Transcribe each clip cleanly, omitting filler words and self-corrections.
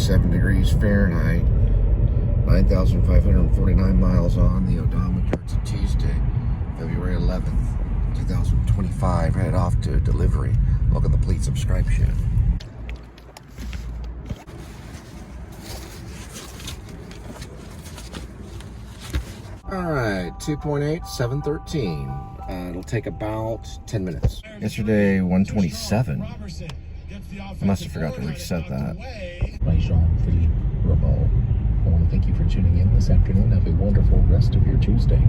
97 degrees Fahrenheit, 9,549 miles on the odometer. It's a Tuesday, February 11th, 2025. Headed off to delivery. Welcome to the Please Subscribe Show. Alright, 2.8, 713. It'll take about 10 minutes. Yesterday, 127. I must have forgot to reset that. By Jean-Philippe Rameau. I want to thank you for tuning in this afternoon. Have a wonderful rest of your Tuesday.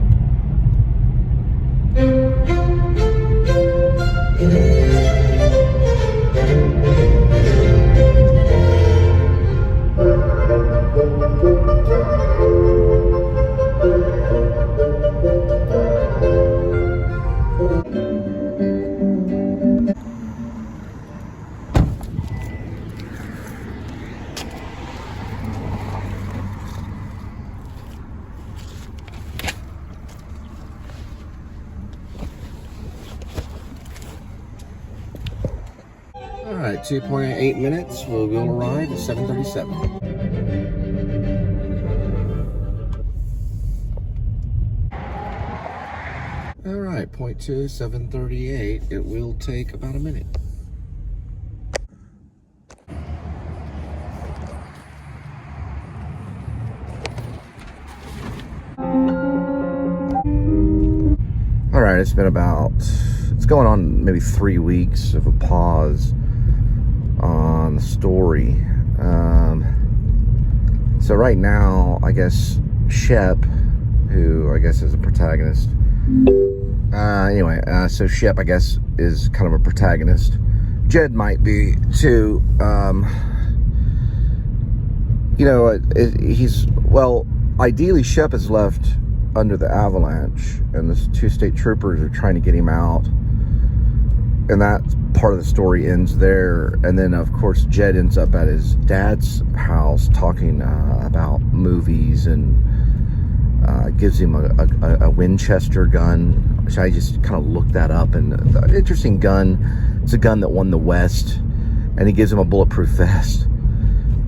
Alright, 2.8 minutes. We'll arrive at 7:37. Alright, 0.2, 7:38. It will take about a minute. Alright, it's going on maybe 3 weeks of a pause on the story. So right now, I guess Shep, who I guess is a protagonist. So Shep, I guess, is kind of a protagonist. Jed might be too. Ideally Shep is left under the avalanche, and the two state troopers are trying to get him out. And that part of the story ends there. And then, of course, Jed ends up at his dad's house talking about movies, and gives him a Winchester gun, which I just kind of looked that up. And an interesting gun. It's a gun that won the West. And he gives him a bulletproof vest.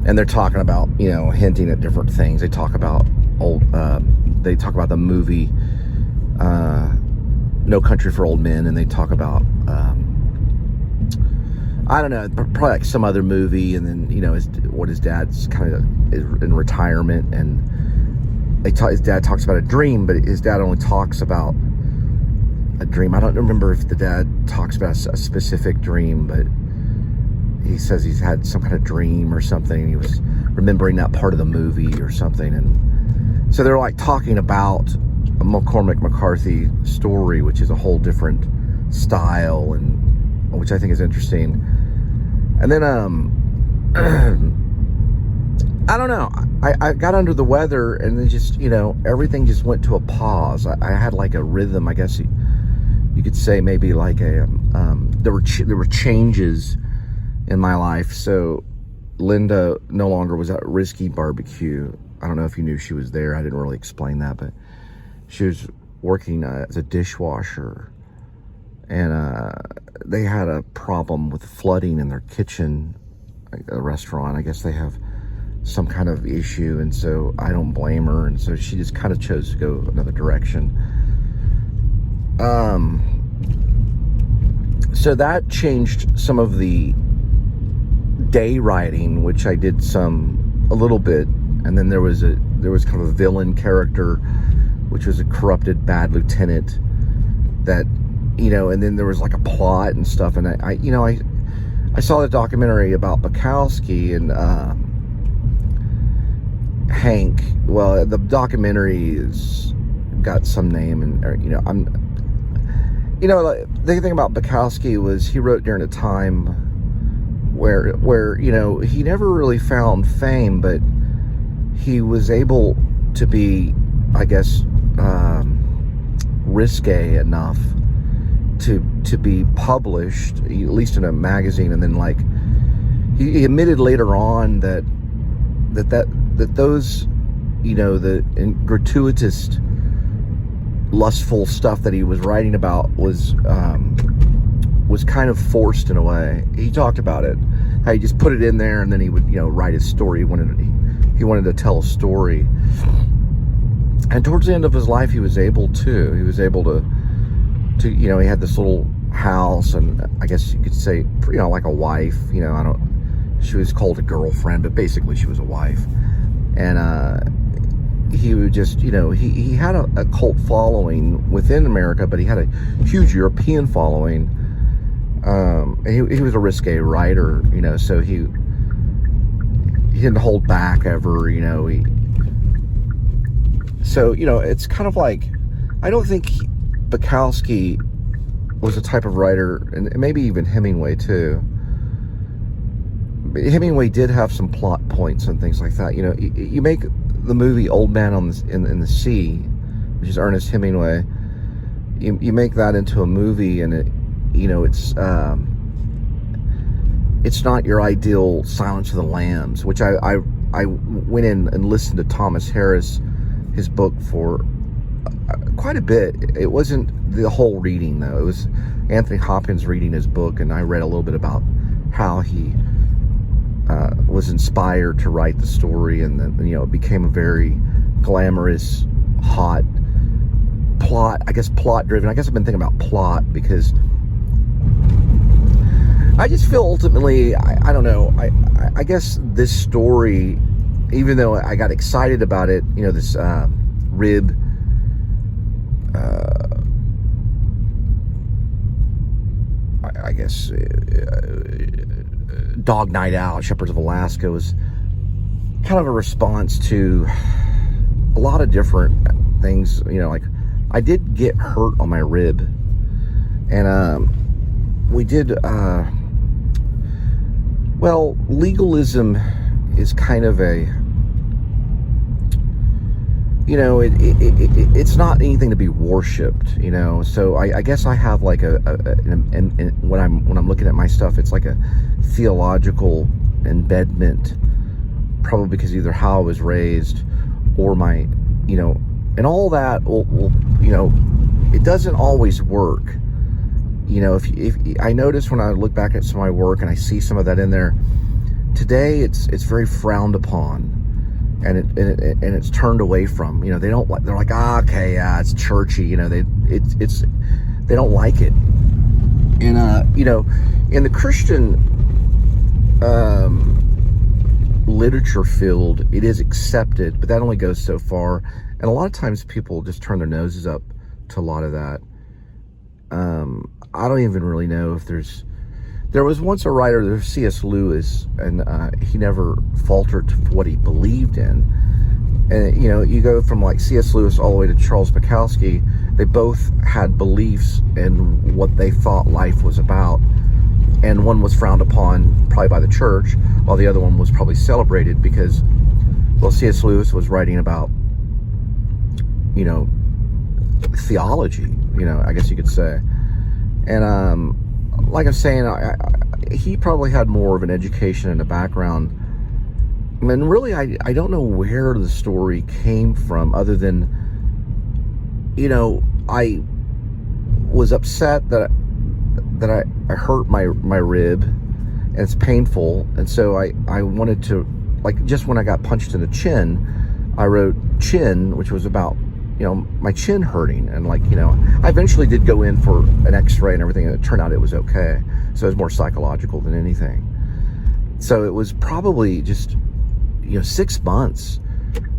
And they're talking about, hinting at different things. They talk about the movie No Country for Old Men, and they talk about I don't know, probably like some other movie, and then what his dad's kind of is in retirement, and his dad talks about a dream, but his dad only talks about a dream. I don't remember if the dad talks about a specific dream, but he says he's had some kind of dream or something. He was remembering that part of the movie or something, and so they're like talking about a McCormick McCarthy story, which is a whole different style, and which I think is interesting. And then I don't know, I got under the weather, and then just everything just went to a pause. I had like a rhythm, I guess you could say, maybe like a there were changes in my life. So Linda no longer was at Risky Barbecue. I don't know if you knew she was there. I didn't really explain that, but she was working as a dishwasher, and they had a problem with flooding in their kitchen, a restaurant. I guess they have some kind of issue, and so I don't blame her, and so she just kind of chose to go another direction. So that changed some of the day writing, which I did a little bit, and then there was kind of a villain character, which was a corrupted bad lieutenant that, and then there was like a plot and stuff. And I saw the documentary about Bukowski and Hank. Well, the documentary has got some name, and the thing about Bukowski was he wrote during a time where he never really found fame, but he was able to be, I guess, risque enough to be published, at least in a magazine. And then he admitted later on that those the gratuitous lustful stuff that he was writing about was kind of forced in a way. He talked about it. how he just put it in there and then he would, write his story. He wanted to tell a story. And towards the end of his life, he was able to, he had this little house, and I guess you could say, like a wife, she was called a girlfriend, but basically she was a wife. And he would just, he had a cult following within America, but he had a huge European following. He was a risque writer, so he didn't hold back ever, so, it's kind of like, I don't think Bukowski was a type of writer, and maybe even Hemingway too. But Hemingway did have some plot points and things like that. You make the movie Old Man in the Sea, which is Ernest Hemingway. You make that into a movie, and it's not your ideal Silence of the Lambs, which I went in and listened to Thomas Harris, his book, for quite a bit. It wasn't the whole reading, though. It was Anthony Hopkins reading his book, and I read a little bit about how he was inspired to write the story, and then it became a very glamorous, hot plot. I guess plot driven. I guess I've been thinking about plot because I just feel ultimately, I don't know. I guess this story, even though I got excited about it, this rib. I guess Dog Night Out, Shepherds of Alaska, was kind of a response to a lot of different things. Like I did get hurt on my rib, and we did. Well, legalism is kind of a, it's not anything to be worshipped, so I guess I have like and when I'm looking at my stuff, it's like a theological embedment, probably because either how I was raised or my, and all that will it doesn't always work. If I notice when I look back at some of my work and I see some of that in there today, it's very frowned upon. And it's turned away from. They don't like. They're like, okay, yeah, it's churchy. They don't like it. And in the Christian literature field, it is accepted, but that only goes so far. And a lot of times, people just turn their noses up to a lot of that. I don't even really know if there was once a writer, there's C.S. Lewis, and he never faltered to what he believed in. And, you go from like C.S. Lewis all the way to Charles Bukowski, they both had beliefs in what they thought life was about. And one was frowned upon probably by the church, while the other one was probably celebrated because, well, C.S. Lewis was writing about, theology, I guess you could say. And, like I'm saying, he probably had more of an education and a background. And really, I don't know where the story came from, other than, I was upset that I hurt my rib, and it's painful. And so I wanted to, like, just when I got punched in the chin, I wrote chin, which was about, my chin hurting. And like, I eventually did go in for an x-ray and everything, and it turned out it was okay. So it was more psychological than anything. So it was probably just, 6 months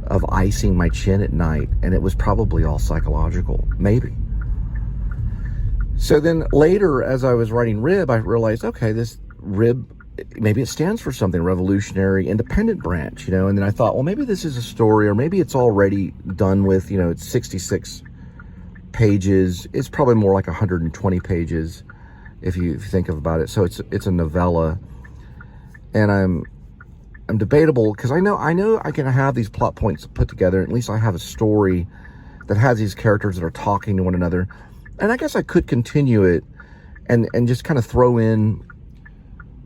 of icing my chin at night, and it was probably all psychological, maybe. So then later, as I was writing rib, I realized, okay, this rib, maybe it stands for something, revolutionary independent branch, and then I thought, well, maybe this is a story, or maybe it's already done with, it's 66 pages. It's probably more like 120 pages if you think about it. So it's a novella, and I'm debatable because I know I can have these plot points put together. At least I have a story that has these characters that are talking to one another, and I guess I could continue it and just kind of throw in.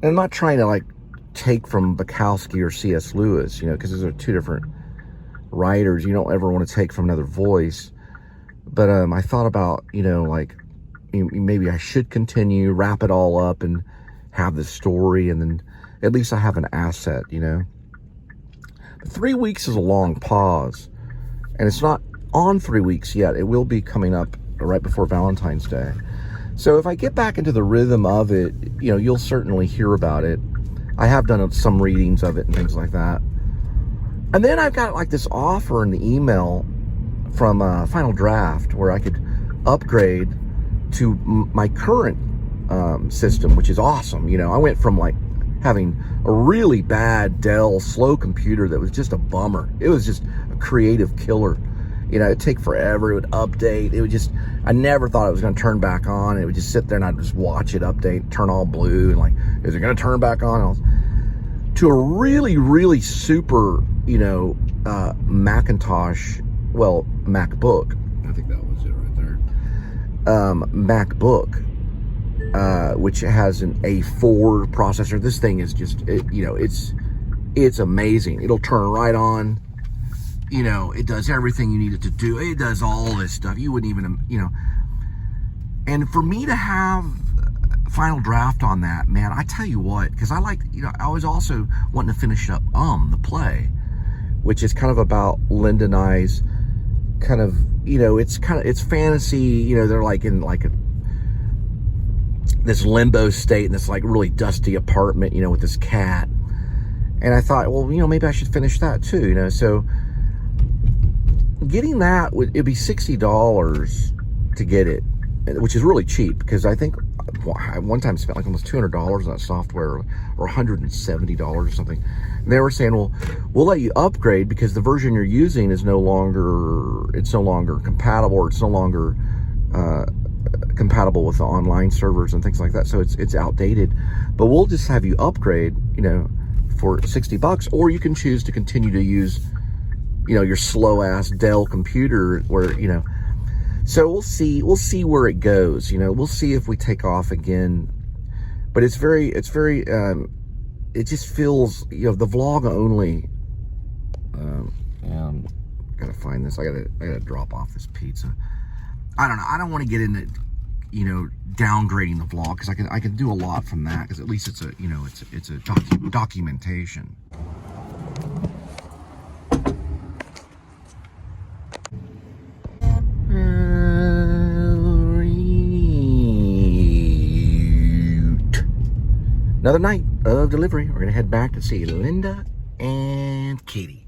And I'm not trying to like take from Bukowski or C.S. Lewis, because those are two different writers. You don't ever want to take from another voice. But I thought about, maybe I should continue, wrap it all up, and have the story. And then at least I have an asset, you know. But 3 weeks is a long pause, and it's not on 3 weeks yet. It will be coming up right before Valentine's Day. So if I get back into the rhythm of it, you know, you'll certainly hear about it. I have done some readings of it and things like that. And then I've got like this offer in the email from Final Draft where I could upgrade to my current system, which is awesome. You know, I went from like having a really bad Dell slow computer that was just a bummer. It was just a creative killer. You know, it'd take forever. It would update. It would just, I never thought it was going to turn back on. It would just sit there and I'd just watch it update, turn all blue, and like, is it going to turn back on? To a really, really super, you know, Macintosh, well, MacBook. I think that was it right there. MacBook, which has an A4 processor. This thing is just, you know, it's amazing. It'll turn right on. You know, it does everything you need it to do. It does all this stuff. You wouldn't even, you know. And for me to have Final Draft on that, man, I tell you what, because I like, you know, I was also wanting to finish up the play, which is kind of about Linda and I's kind of, you know, it's fantasy. You know, they're like in like this limbo state in this like really dusty apartment, you know, with this cat. And I thought, well, you know, maybe I should finish that too, you know. So getting that it'd be $60 to get it, which is really cheap, because I think I one time spent like almost $200 on that software, or $170 or something. And they were saying, well, we'll let you upgrade because the version you're using is no longer compatible, or it's no longer compatible with the online servers and things like that. So it's outdated, but we'll just have you upgrade, you know, for $60, or you can choose to continue to use, you know, your slow ass Dell computer where, you know. So we'll see where it goes, you know. We'll see if we take off again. But it's very it just feels, you know, the vlog only. And gotta find this. I gotta drop off this pizza. I don't know. I don't want to get into, you know, downgrading the vlog, because I can do a lot from that, because at least it's a, you know, it's a documentation. Another night of delivery. We're gonna head back to see Linda and Katie.